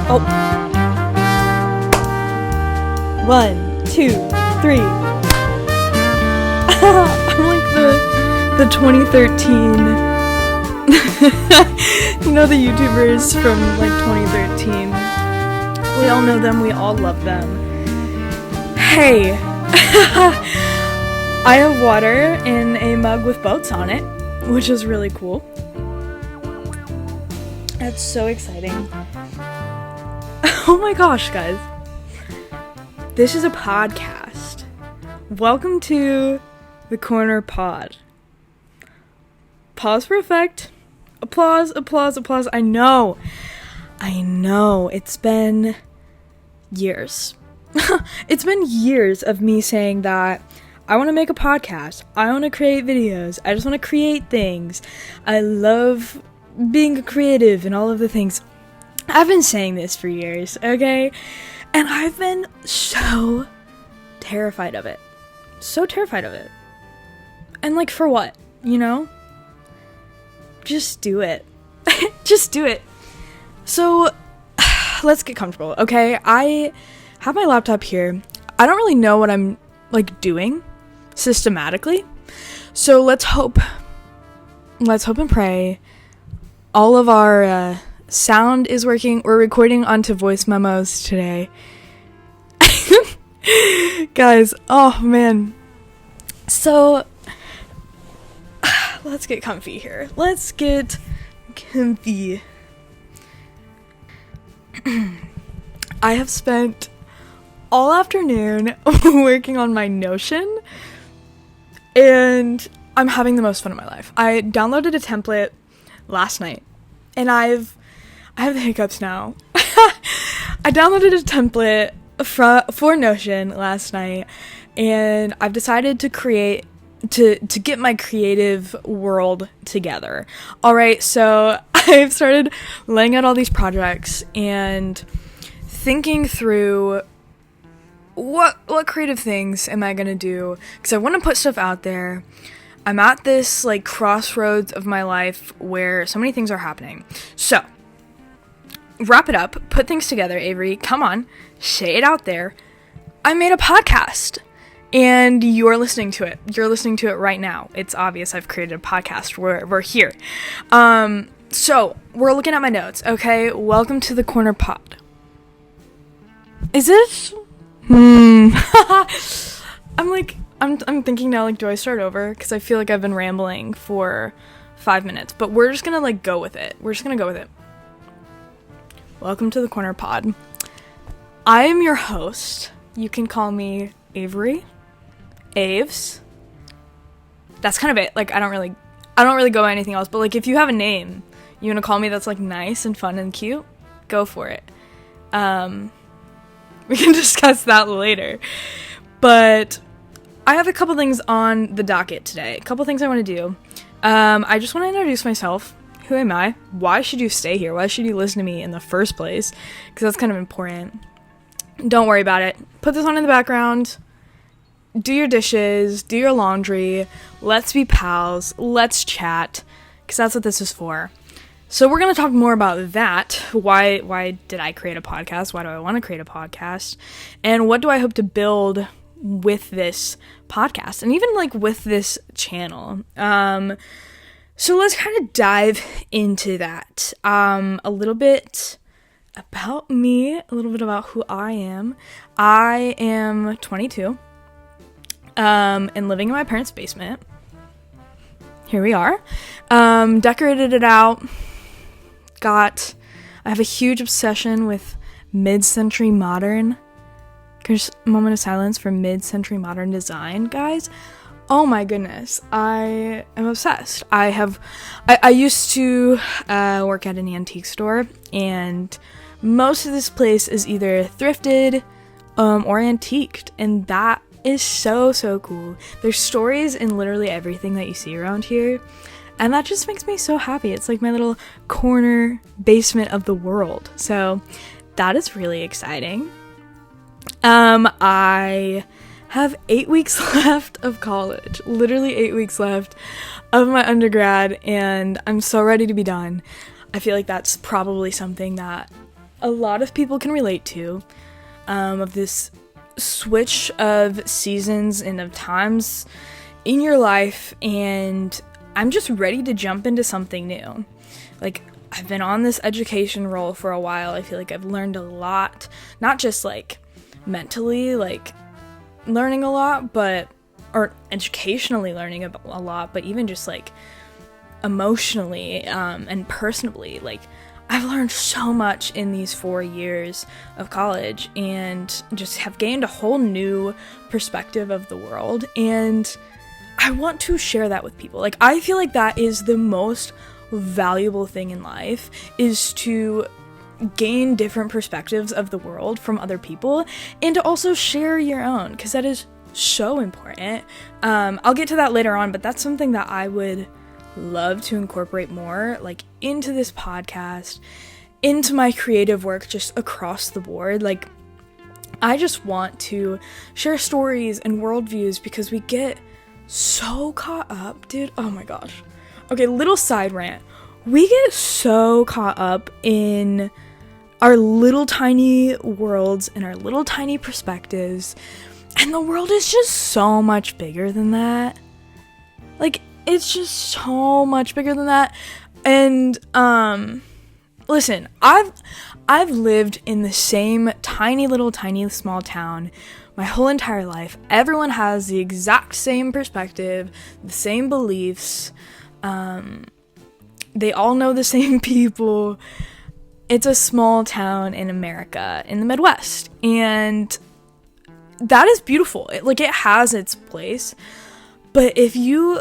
Oh. 1, 2, 3. I'm like the 2013. You know the YouTubers from like 2013. We all know them. We all love them. Hey. I have water in a mug with boats on it, which is really cool. That's so exciting. Oh my gosh, guys. This is a podcast. Welcome to the Corner Pod. Pause for effect. Applause, applause, applause. I know. It's been years. It's been years of me saying that I want to make a podcast. I want to create videos. I just want to create things. I love being a creative and all of the things. I've been saying this for years, okay? And I've been so terrified of it. So terrified of it. And like, for what? You know? Just do it. Just do it. So, let's get comfortable, okay? I have my laptop here. I don't really know what I'm, like, doing systematically. So, let's hope and pray all of our sound is working. We're recording onto voice memos today. Guys, oh man. So, let's get comfy here. Let's get comfy. I have spent all afternoon working on my Notion, and I'm having the most fun of my life. I downloaded a template last night, and I have the hiccups now. I downloaded a template for Notion last night, and I've decided to get my creative world together. Alright, so I've started laying out all these projects and thinking through what creative things am I gonna do, because I want to put stuff out there. I'm at this like crossroads of my life where so many things are happening. So, wrap it up, put things together, Avery. Come on, say it out there. I made a podcast. And you're listening to it. You're listening to it right now. It's obvious I've created a podcast. We're here. So, we're looking at my notes, okay? Welcome to the Corner Pod. Is it? I'm thinking now, like, do I start over? Because I feel like I've been rambling for 5 minutes. But we're just gonna, like, go with it. We're just gonna go with it. Welcome to the Corner Pod. I am your host. You can call me Avery. Aves. That's kind of it. Like, I don't really go by anything else, but like, if you have a name you want to call me that's like nice and fun and cute, go for it. We can discuss that later. But I have a couple things on the docket today. A couple things I want to do. I just want to introduce myself. Who am I? Why should you stay here? Why should you listen to me in the first place? Because that's kind of important. Don't worry about it. Put this on in the background. Do your dishes, do your laundry, let's be pals, let's chat, because that's what this is for. So we're going to talk more about that. Why did I create a podcast? Why do I want to create a podcast? And what do I hope to build with this podcast? And even like with this channel. So let's kind of dive into that. A little bit about me, a little bit about who I am. I am 22. And living in my parents' basement. Here we are. Decorated it out. I have a huge obsession with mid-century modern. There's a moment of silence for mid-century modern design, guys. Oh my goodness. I am obsessed. I used to work at an antique store, and most of this place is either thrifted or antiqued, and that is so cool. There's stories in literally everything that you see around here, and that just makes me so happy. It's like my little corner basement of the world. So that is really exciting. I have 8 weeks left of college, literally 8 weeks left of my undergrad, and I'm so ready to be done. I feel like that's probably something that a lot of people can relate to, of this switch of seasons and of times in your life, and I'm just ready to jump into something new. Like, I've been on this education role for a while. I feel like I've learned a lot, not just like mentally, like learning a lot, or educationally learning a lot, but even just like emotionally and personally. Like, I've learned so much in these 4 years of college and just have gained a whole new perspective of the world, and I want to share that with people. Like, I feel like that is the most valuable thing in life, is to gain different perspectives of the world from other people, and to also share your own, because that is so important. I'll get to that later on, but that's something that I would love to incorporate more, like, into this podcast, into my creative work, just across the board. Like, I just want to share stories and worldviews, because we get so caught up, dude. Oh my gosh. Okay, little side rant. We get so caught up in our little tiny worlds and our little tiny perspectives, and the world is just so much bigger than that. Like, it's just so much bigger than that. And listen, I've lived in the same tiny small town my whole entire life. Everyone has the exact same perspective, the same beliefs. They all know the same people. It's a small town in America, in the Midwest, and that is beautiful. It has its place. But if you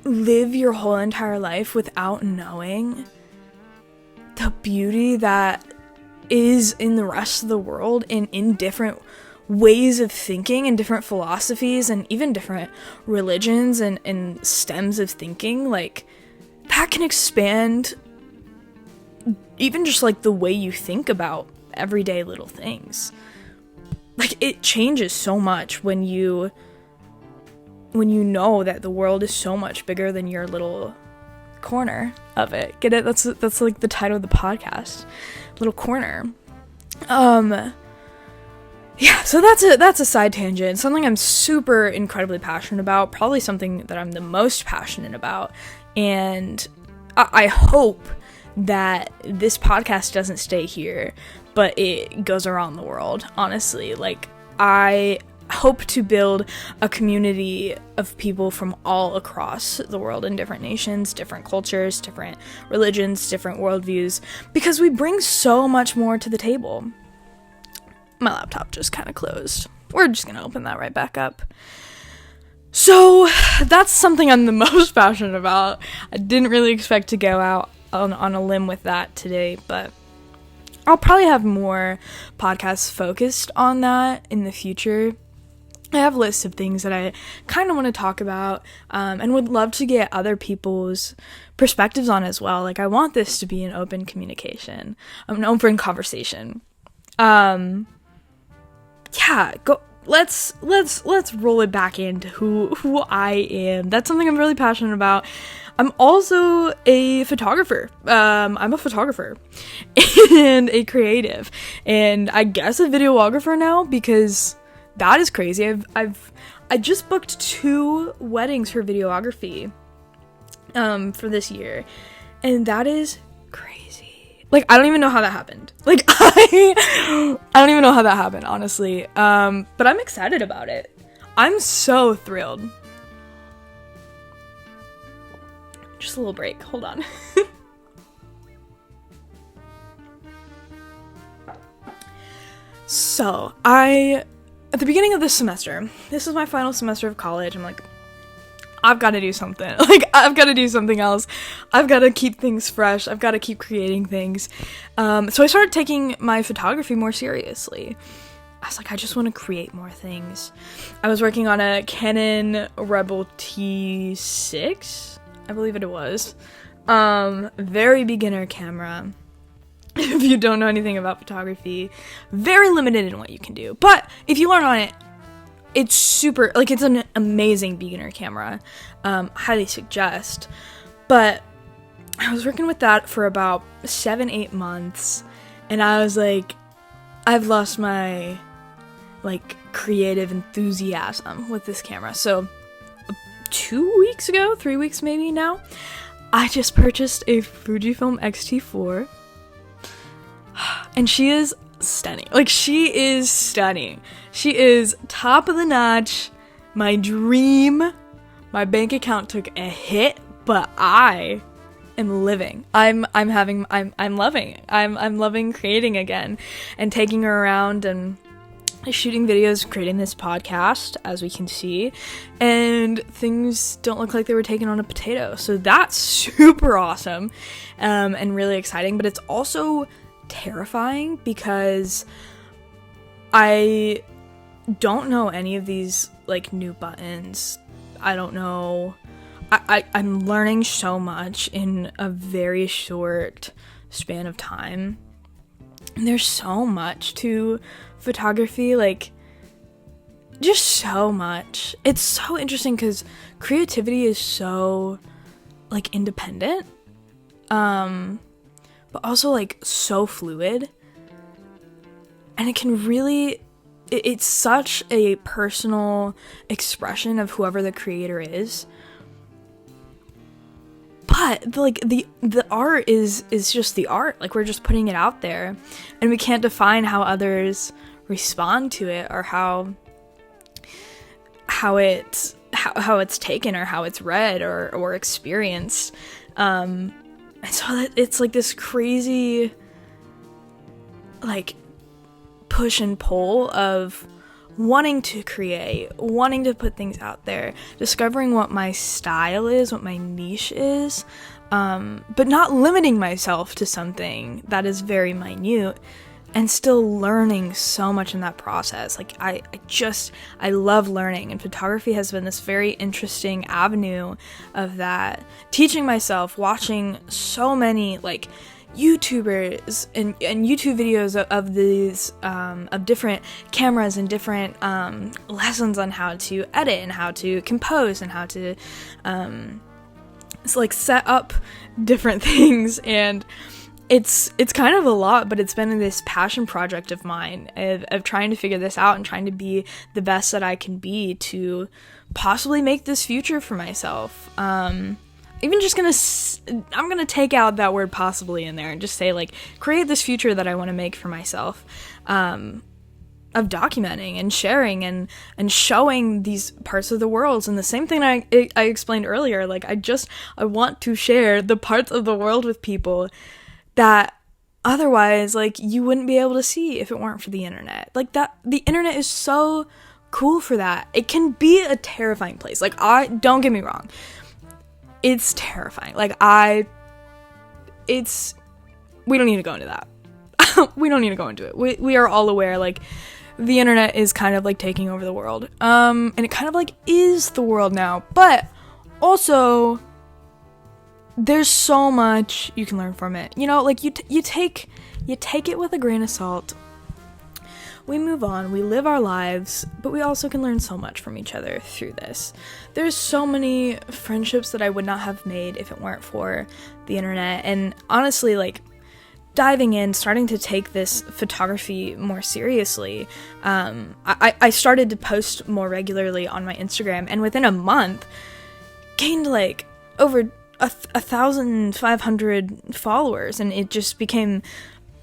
live your whole entire life without knowing the beauty that is in the rest of the world, and in different ways of thinking and different philosophies and even different religions and stems of thinking, like, that can expand even just like the way you think about everyday little things. Like, it changes so much when you know that the world is so much bigger than your little corner of it. Get it? That's like the title of the podcast, little corner. Yeah, so that's a side tangent. Something I'm super incredibly passionate about, probably something that I'm the most passionate about, and I hope that this podcast doesn't stay here, but it goes around the world, honestly. Like, I hope to build a community of people from all across the world, in different nations, different cultures, different religions, different worldviews, because we bring so much more to the table. My laptop just kind of closed. We're just gonna open that right back up. So that's something I'm the most passionate about. I didn't really expect to go out on a limb with that today, but I'll probably have more podcasts focused on that in the future. I have lists of things that I kind of want to talk about, and would love to get other people's perspectives on as well. Like, I want this to be an open communication, an open conversation. Yeah, go. Let's roll it back into who I am. That's something I'm really passionate about. I'm also a photographer. I'm a photographer and a creative, and I guess a videographer now, because that is crazy. I just booked 2 weddings for videography for this year, and that is crazy. Like, I don't even know how that happened. Like, I don't even know how that happened, honestly. But I'm excited about it. I'm so thrilled. Just a little break. Hold on. So, at the beginning of this semester, this is my final semester of college, I'm like, I've got to do something. Like, I've got to do something else. I've got to keep things fresh. I've got to keep creating things. So I started taking my photography more seriously. I was like, I just want to create more things. I was working on a Canon Rebel T6, I believe it was. Very beginner camera. If you don't know anything about photography, very limited in what you can do. But if you learn on it, it's super, like, it's an amazing beginner camera. Highly suggest. But I was working with that for about 7-8 months, And I was like, I've lost my like creative enthusiasm with this camera. So 3 weeks maybe now, I just purchased a Fujifilm X-T4, and she is stunning. Like, she is stunning. She is top of the notch. My dream. My bank account took a hit, but I am living. I'm loving. I'm loving creating again and taking her around and shooting videos, creating this podcast, as we can see, and things don't look like they were taken on a potato. So that's super awesome, and really exciting, but it's also terrifying because I don't know any of these like new buttons. I don't know. I'm learning so much in a very short span of time. And there's so much to photography, like, just so much. It's so interesting because creativity is so, like, independent, but also, like, so fluid. And it can really, it's such a personal expression of whoever the creator is. But like the art is just the art. Like, we're just putting it out there, and we can't define how others respond to it, or how it's taken, or how it's read or experienced. And so it's like this crazy like push and pull of wanting to create, wanting to put things out there, discovering what my style is, what my niche is, but not limiting myself to something that is very minute, and still learning so much in that process. Like, I love learning, and photography has been this very interesting avenue of that. Teaching myself, watching so many, like, YouTubers and YouTube videos of these of different cameras and different lessons on how to edit and how to compose and how to like set up different things. And it's kind of a lot, but it's been this passion project of mine of trying to figure this out and trying to be the best that I can be to possibly make this future for myself. Even just I'm gonna take out that word possibly in there and just say, like, create this future that I want to make for myself, of documenting and sharing and showing these parts of the world. And the same thing I explained earlier, like, I want to share the parts of the world with people that otherwise, like, you wouldn't be able to see if it weren't for the internet. Like, that the internet is so cool for that. It can be a terrifying place. Like, don't get me wrong, it's terrifying. Like, we don't need to go into that. We don't need to go into it. We are all aware, like, the internet is kind of, like, taking over the world. And it kind of, like, is the world now. But also, there's so much you can learn from it. You know, like, you take it with a grain of salt. We move on, we live our lives, but we also can learn so much from each other through this. There's so many friendships that I would not have made if it weren't for the internet. And honestly, like, diving in, starting to take this photography more seriously, I started to post more regularly on my Instagram, and within a month, gained, like, over 1,500 followers, and it just became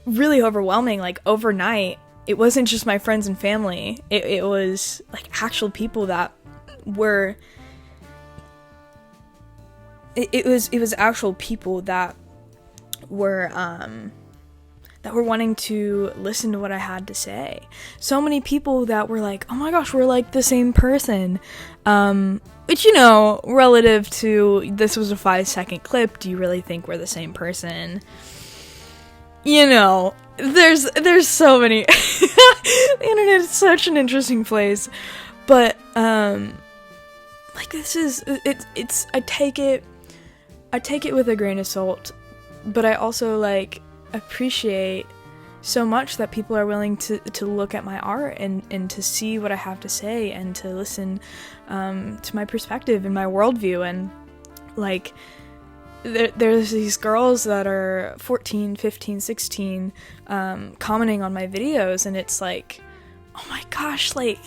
really overwhelming. Like, overnight, it wasn't just my friends and family. It was, like, actual people that were... It was actual people that were wanting to listen to what I had to say. So many people that were like, oh my gosh, we're, like, the same person. Which, you know, relative to this was a 5-second clip, do you really think we're the same person? You know, there's so many. The internet is such an interesting place, but like, this is it's I take it with a grain of salt, but I also, like, appreciate so much that people are willing to look at my art and to see what I have to say and to listen to my perspective and my worldview. And, like, there's these girls that are 14, 15, 16 commenting on my videos, and it's like, oh my gosh, like,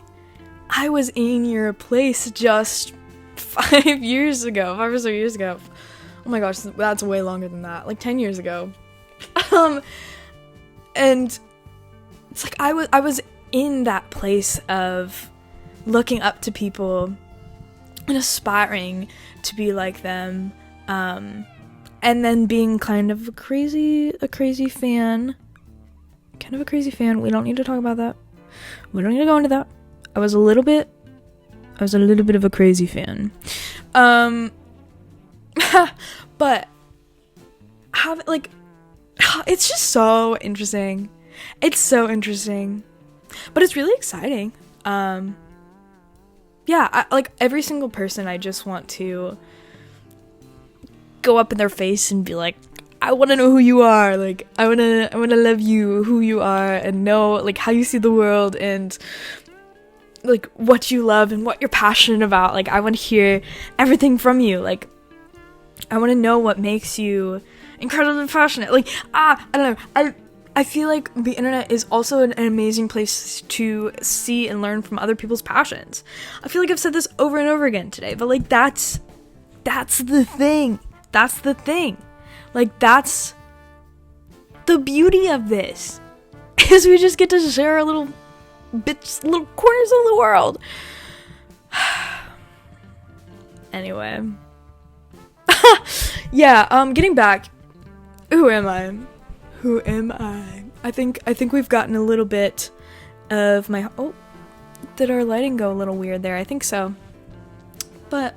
I was in your place just 5 years ago, 5 or so years ago. Oh my gosh, that's way longer than that, like 10 years ago. And it's like I was in that place of looking up to people and aspiring to be like them, and then being kind of a crazy fan. We don't need to talk about that. We don't need to go into that. I was a little bit of a crazy fan. But it's just so interesting. It's so interesting. But it's really exciting. Like every single person, I just want to go up in their face and be like, I want to know who you are. Like, I want to love you, who you are, and know like how you see the world, and like what you love and what you're passionate about. Like, I want to hear everything from you. Like, I want to know what makes you incredibly passionate. Like, I don't know. I feel like the internet is also an amazing place to see and learn from other people's passions. I feel like I've said this over and over again today, but like that's the thing. That's the thing. Like, that's the beauty of this. Is we just get to share our little bits, little corners of the world. Anyway. Yeah, getting back. Who am I? I think we've gotten a little bit of my... Oh, did our lighting go a little weird there? I think so. But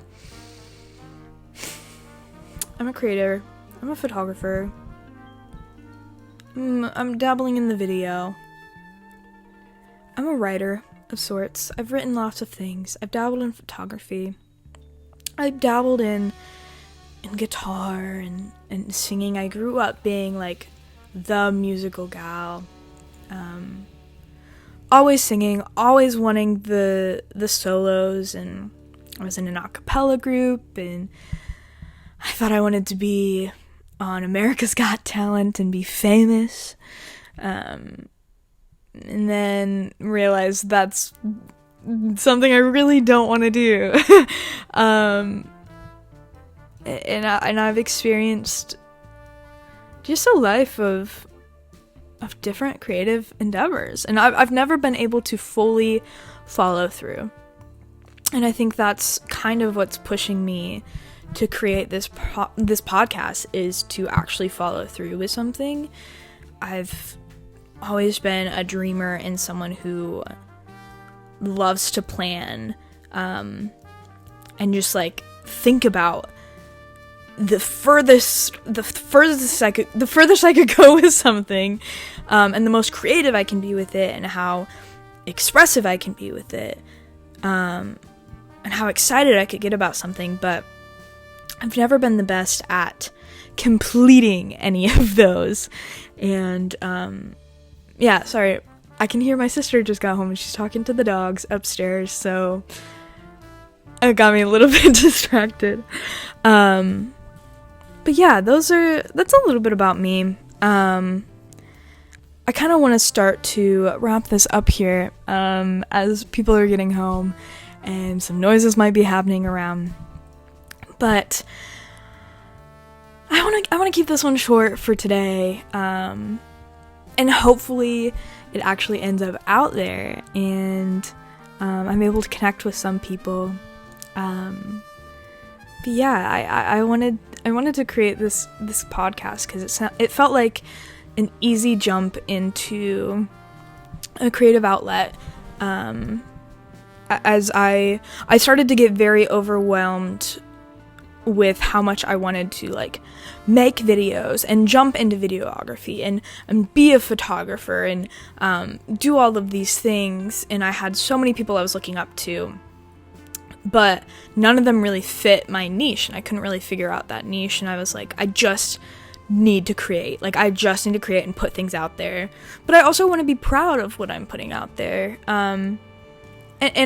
I'm a creator. I'm a photographer. I'm dabbling in the video. I'm a writer of sorts. I've written lots of things. I've dabbled in photography. I've dabbled in guitar and singing. I grew up being like the musical gal, always singing, always wanting the solos, and I was in an a cappella group, and I thought I wanted to be on America's Got Talent and be famous, and then realized that's something I really don't want to do. And I've experienced just a life of different creative endeavors, and I've never been able to fully follow through. And I think that's kind of what's pushing me to create this podcast, is to actually follow through with something. I've always been a dreamer and someone who loves to plan, and just like think about the furthest I could go with something, and the most creative I can be with it, and how expressive I can be with it, and how excited I could get about something. But I've never been the best at completing any of those. And yeah, sorry, I can hear my sister just got home and she's talking to the dogs upstairs, so it got me a little bit distracted. But yeah, that's a little bit about me. I kind of want to start to wrap this up here, as people are getting home and some noises might be happening around. But I want to keep this one short for today, and hopefully it actually ends up out there, and I'm able to connect with some people. But yeah, I wanted to create this podcast because it felt like an easy jump into a creative outlet. As I started to get very overwhelmed with how much I wanted to like make videos and jump into videography and be a photographer and do all of these things, and I had so many people I was looking up to, but none of them really fit my niche, and I couldn't really figure out that niche, and I was like, I just need to create. Like, I just need to create and put things out there, but I also want to be proud of what I'm putting out there. And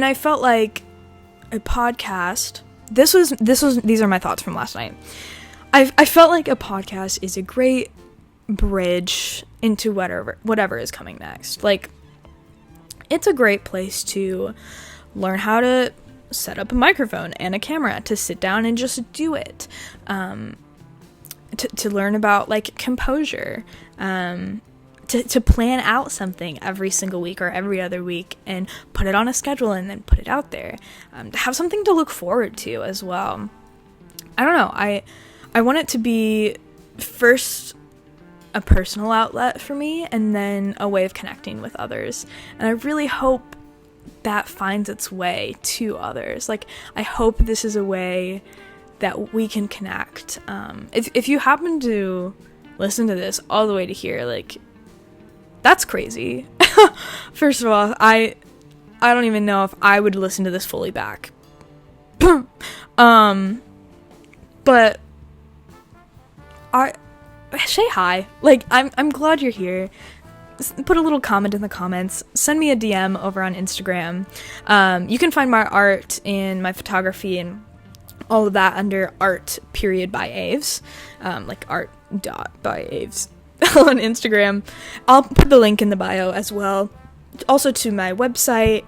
I felt like a podcast, these are my thoughts from last night. I felt like a podcast is a great bridge into whatever is coming next. Like, it's a great place to learn how to set up a microphone and a camera, to sit down and just do it, to learn about like composure, to plan out something every single week or every other week and put it on a schedule and then put it out there, to have something to look forward to as well. I don't know, I want it to be first a personal outlet for me and then a way of connecting with others, and I really hope that finds its way to others. Like, I hope this is a way that we can connect. If you happen to listen to this all the way to here, like, that's crazy. First of all, I don't even know if I would listen to this fully back. But say hi. Like, I'm glad you're here. Put a little comment in the comments. Send me a DM over on Instagram. You can find my art and my photography and all of that under art.byaves. Like art.byaves on Instagram. I'll put the link in the bio as well. Also to my website.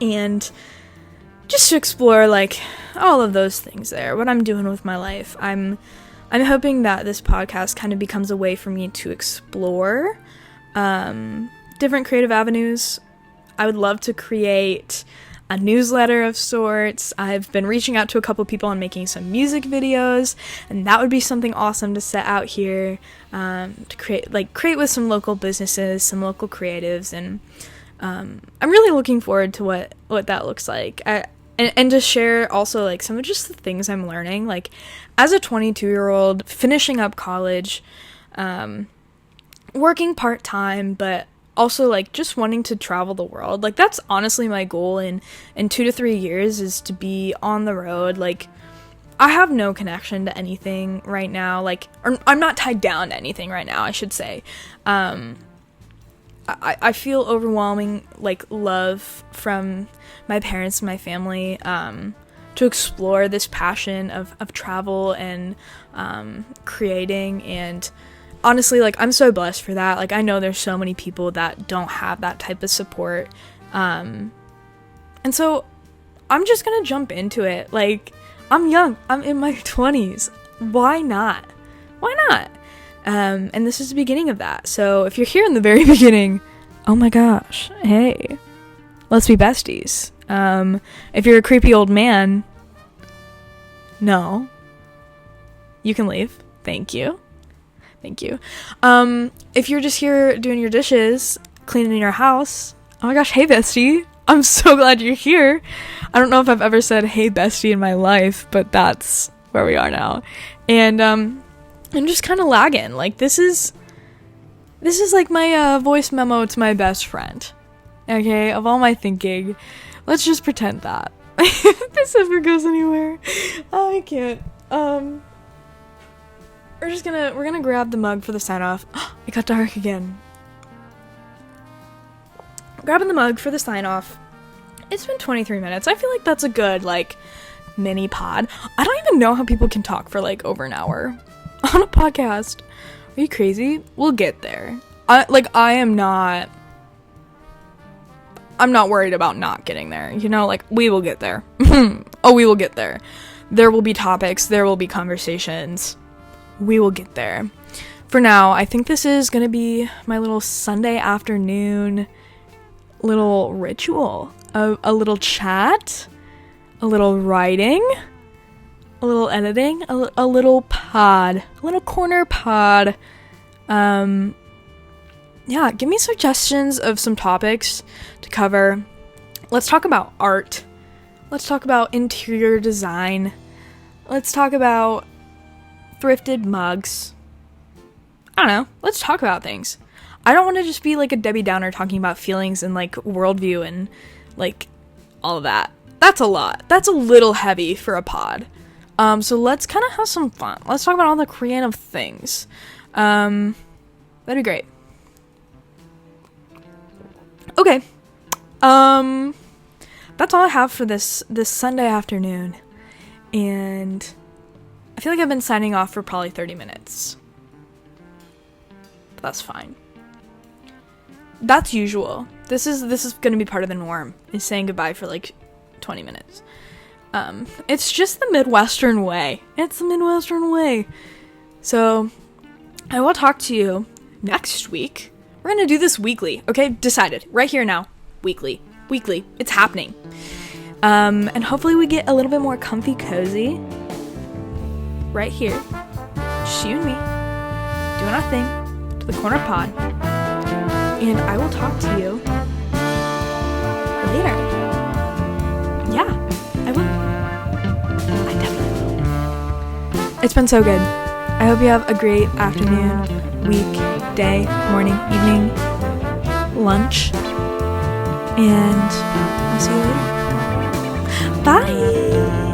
And just to explore like all of those things there. What I'm doing with my life. I'm hoping that this podcast kind of becomes a way for me to explore different creative avenues. I would love to create a newsletter of sorts. I've been reaching out to a couple people and making some music videos, and that would be something awesome to set out here, to create with some local businesses, some local creatives, and I'm really looking forward to what that looks like. And to share also, like, some of just the things I'm learning, like, as a 22-year-old, finishing up college, working part-time, but also, like, just wanting to travel the world. Like, that's honestly my goal in 2 to 3 years, is to be on the road. Like, I have no connection to anything right now, like, or I'm not tied down to anything right now, I should say. I feel overwhelming, like, love from my parents and my family, to explore this passion of travel and creating. And honestly, like, I'm so blessed for that. Like, I know there's so many people that don't have that type of support, and so I'm just gonna jump into it. Like, I'm young, I'm in my 20s, why not? And this is the beginning of that. So if you're here in the very beginning, oh my gosh, hey, let's be besties. If you're a creepy old man, no, you can leave. Thank you. If you're just here doing your dishes, cleaning your house, oh my gosh, hey bestie, I'm so glad you're here. I don't know if I've ever said hey bestie in my life, but that's where we are now. And I'm just kind of lagging. Like, this is like my voice memo to my best friend. Okay, of all my thinking, let's just pretend that. If this ever goes anywhere, I can't. We're gonna grab the mug for the sign off. It got dark again. Grabbing the mug for the sign off. It's been 23 minutes. I feel like that's a good, like, mini pod. I don't even know how people can talk for, like, over an hour on a podcast. Are you crazy? We'll get there. I'm not worried about not getting there. You know, like, we will get there. Oh, we will get there. There will be topics. There will be conversations. We will get there. For now, I think this is going to be my little Sunday afternoon little ritual. A little chat, a little writing, a little editing, a little pod, a little corner pod. Yeah, give me suggestions of some topics to cover. Let's talk about art. Let's talk about interior design. Let's talk about thrifted mugs. I don't know. Let's talk about things. I don't want to just be like a Debbie Downer talking about feelings and like worldview and like all of that. That's a lot. That's a little heavy for a pod. So let's kind of have some fun. Let's talk about all the creative things. That'd be great. Okay. That's all I have for this Sunday afternoon. And I feel like I've been signing off for probably 30 minutes. But that's fine. That's usual. This is gonna be part of the norm, is saying goodbye for like 20 minutes. It's just the Midwestern way. It's the Midwestern way. So, I will talk to you next week. We're gonna do this weekly, okay? Decided. Right here now. Weekly. Weekly. It's happening. And hopefully we get a little bit more comfy cozy. Right here. Just you and me. Doing our thing. To the corner pod. And I will talk to you later. Yeah, I will. I definitely will. It's been so good. I hope you have a great afternoon, week, day, morning, evening, lunch, and I'll see you later. Bye!